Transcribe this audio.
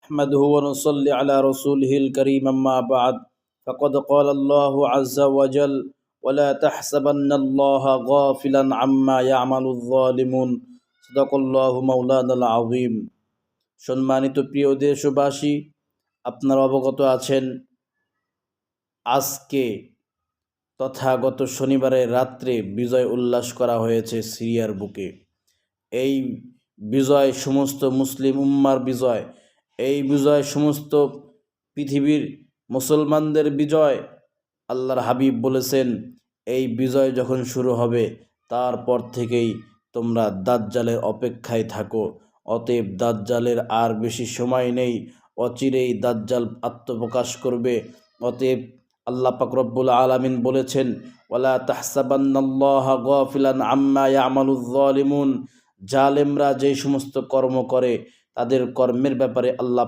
نحمده ونصلي على رسوله الكريم أما بعد فقد قال الله عز وجل ولا تحسبن الله غافلا عما يعمل الظالمون صدق الله مولانا العظيم সম্মানিত প্রিয় দেশবাসী, আপনারা অবগত আছেন আজকে তথাগত শনিবারের রাত্রে বিজয় উল্লাস করা হয়েছে সিরিয়ার বুকে। এই বিজয় সমস্ত মুসলিম উম্মার বিজয়, এই বিজয় সমস্ত পৃথিবীর মুসলমানদের বিজয়। আল্লাহর হাবিব বলেছেন, এই বিজয় যখন শুরু হবে তারপর থেকেই তোমরা দাজ্জালের অপেক্ষায় থাকো। অতএব দাজ্জালের আর বেশি সময় নেই, অচিরেই দাজ্জাল আত্মপ্রকাশ করবে। অতএব আল্লাহ পাক রব্বুল আলামিন বলেছেন, ওয়ালা তাহসাবান্নাল্লাহা গাফিলান আম্মা ইয়ামালুয যালিমুন, জালেমরা যেই সমস্ত কর্ম করে তাদের কর্মের ব্যাপারে আল্লাহ